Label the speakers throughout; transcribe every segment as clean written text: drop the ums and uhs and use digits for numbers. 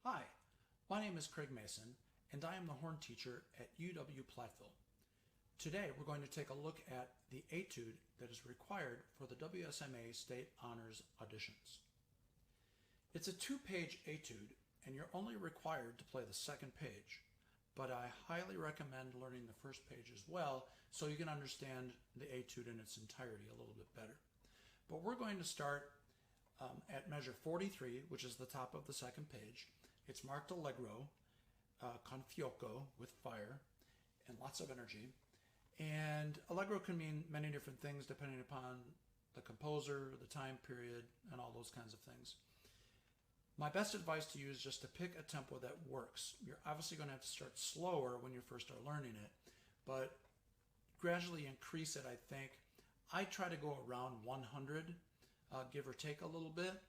Speaker 1: Hi, my name is Craig Mason, and I am the horn teacher at UW-Platteville. Today we're going to take a look at the etude that is required for the WSMA State Honors auditions. It's a two-page etude, and you're only required to play the second page, but I highly recommend learning the first page as well so you can understand the etude in its entirety a little bit better. But we're going to start at measure 43, which is the top of the second page. It's marked Allegro, con fuoco, with fire, and lots of energy. And Allegro can mean many different things depending upon the composer, the time period, and all those kinds of things. My best advice to you is just to pick a tempo that works. You're obviously going to have to start slower when you first start learning it, but gradually increase it, I think. I try to go around 100, give or take a little bit,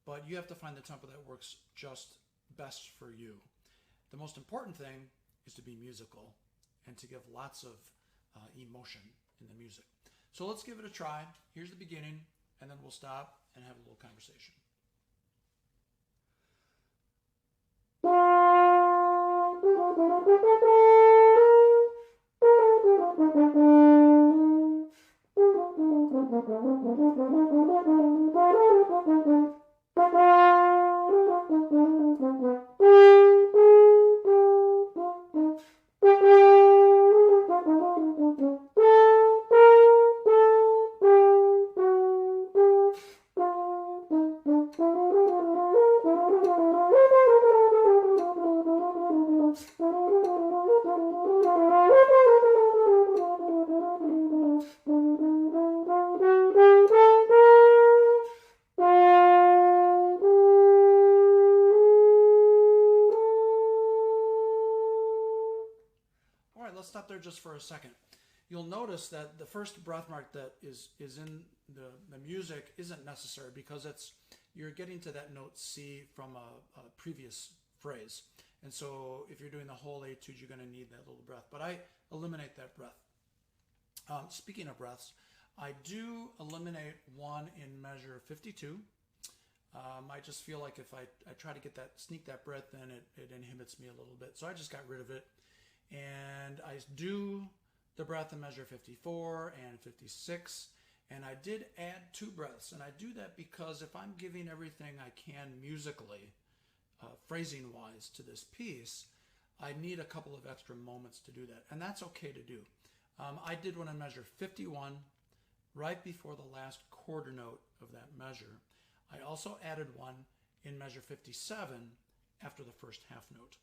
Speaker 1: but you have to find the tempo that works just best for you. The most important thing is to be musical and to give lots of emotion in the music. So let's give it a try. Here's the beginning, and then we'll stop and have a little conversation. All right, let's stop there just for a second. You'll notice that the first breath mark that is in the music isn't necessary because you're getting to that note C from a previous phrase. And so if you're doing the whole etude, you're going to need that little breath. But I eliminate that breath. Speaking of breaths, I do eliminate one in measure 52. I just feel like if I try to sneak that breath in, it inhibits me a little bit. So I just got rid of it. And I do the breath in measure 54 and 56. And I did add two breaths. And I do that because if I'm giving everything I can musically, phrasing-wise to this piece, I need a couple of extra moments to do that. And that's okay to do. I did one in measure 51 right before the last quarter note of that measure. I also added one in measure 57 after the first half note.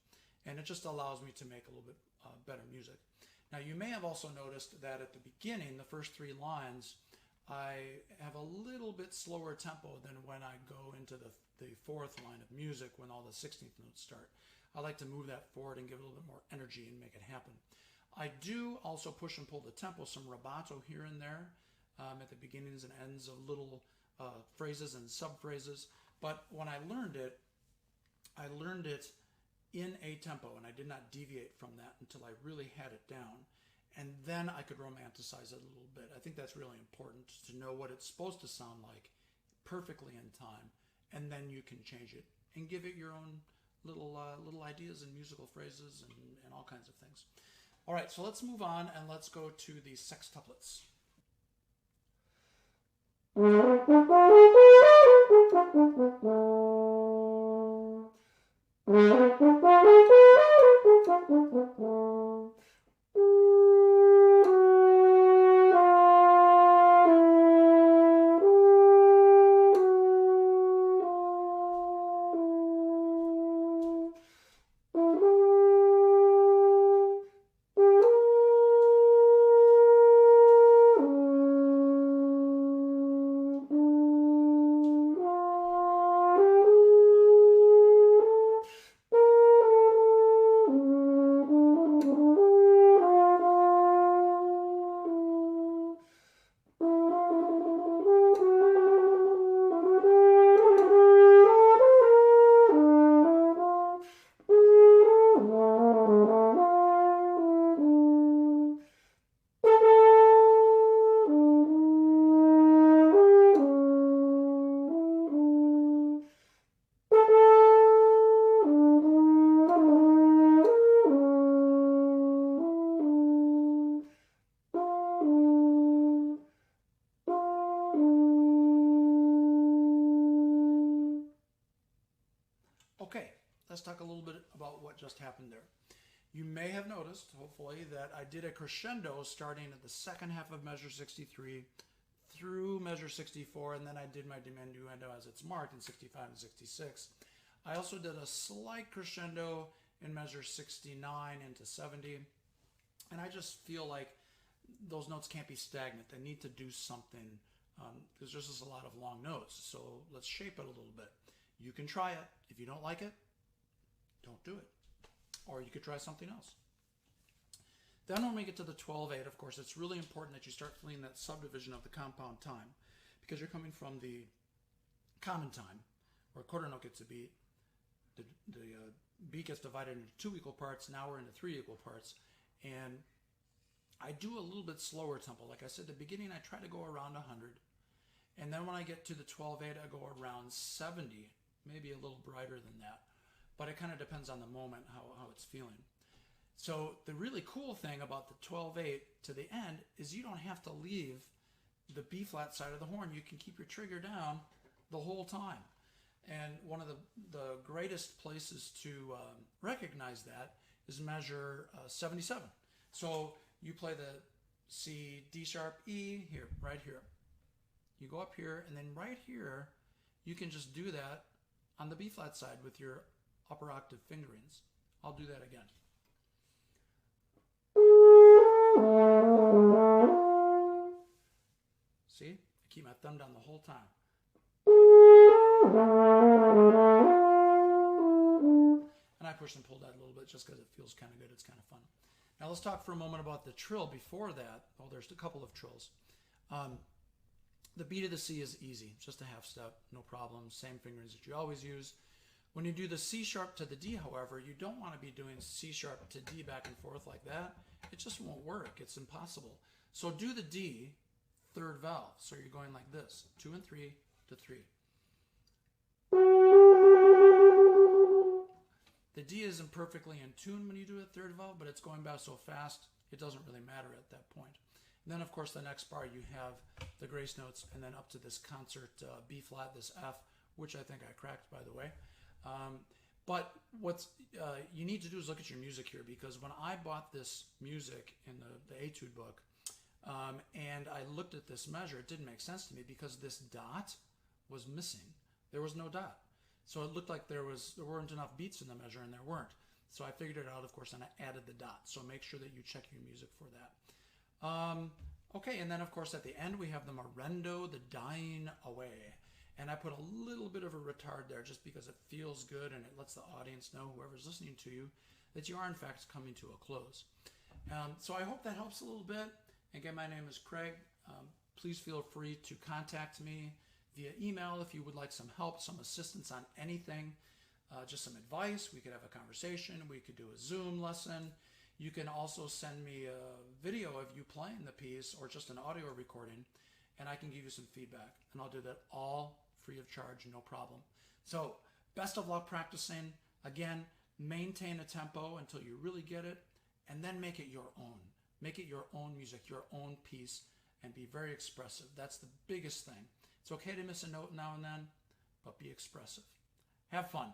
Speaker 1: And it just allows me to make a little bit better music. Now you may have also noticed that at the beginning, the first three lines, I have a little bit slower tempo than when I go into the fourth line of music when all the 16th notes start. I like to move that forward and give it a little bit more energy and make it happen. I do also push and pull the tempo, some rubato here and there at the beginnings and ends of little phrases and sub-phrases. But when I learned it in a tempo, and I did not deviate from that until I really had it down. And then I could romanticize it a little bit. I think that's really important to know what it's supposed to sound like perfectly in time, and then you can change it and give it your own little ideas and musical phrases and all kinds of things. All right, so let's move on and let's go to the sextuplets. let's talk a little bit about what just happened there. You may have noticed, hopefully, that I did a crescendo starting at the second half of measure 63 through measure 64, and then I did my diminuendo as it's marked in 65 and 66. I also did a slight crescendo in measure 69 into 70, and I just feel like those notes can't be stagnant. They need to do something, because there's just a lot of long notes. So let's shape it a little bit. You can try it. If you don't like it, don't do it. Or you could try something else. Then when we get to the 12/8, of course, it's really important that you start feeling that subdivision of the compound time, because you're coming from the common time, where a quarter note gets a beat. The beat gets divided into 2 equal parts. Now we're into 3 equal parts. And I do a little bit slower tempo. Like I said at the beginning, I try to go around 100. And then when I get to the 12/8, I go around 70, maybe a little brighter than that. But it kind of depends on the moment, how it's feeling. So the really cool thing about the 12/8 to the end is you don't have to leave the B flat side of the horn. You can keep your trigger down the whole time. And one of the greatest places to recognize that is measure 77. So you play the C, D sharp, E here, right here. You go up here, and then right here, you can just do that on the B flat side with your upper octave fingerings. I'll do that again. See? I keep my thumb down the whole time. And I push and pull that a little bit just because it feels kind of good. It's kind of fun. Now let's talk for a moment about the trill before that. Oh, there's a couple of trills. The B to the C is easy, just a half step, no problem, same fingerings that you always use. When you do the C sharp to the D, however, you don't want to be doing C sharp to D back and forth like that. It just won't work. It's impossible. So do the D, third valve. So you're going like this, 2 and 3 to 3. The D isn't perfectly in tune when you do a third valve, but it's going by so fast, it doesn't really matter at that point. And then, of course, the next bar you have the grace notes, and then up to this concert B flat, this F, which I think I cracked, by the way. But what you need to do is look at your music here, because when I bought this music in the Etude book, and I looked at this measure, it didn't make sense to me because this dot was missing. There was no dot. So it looked like there weren't enough beats in the measure, and there weren't. So I figured it out, of course, and I added the dot. So make sure that you check your music for that. Okay, and then, of course, at the end, we have the morendo, the dying away. And I put a little bit of a retard there just because it feels good and it lets the audience know, whoever's listening to you, that you are, in fact, coming to a close. So I hope that helps a little bit. Again, my name is Craig. Please feel free to contact me via email if you would like some help, some assistance on anything, just some advice. We could have a conversation. We could do a Zoom lesson. You can also send me a video of you playing the piece or just an audio recording, and I can give you some feedback. And I'll do that all free of charge, no problem. So best of luck practicing. Again, maintain a tempo until you really get it, and then make it your own. Make it your own music, your own piece, and be very expressive. That's the biggest thing. It's okay to miss a note now and then, but be expressive. Have fun.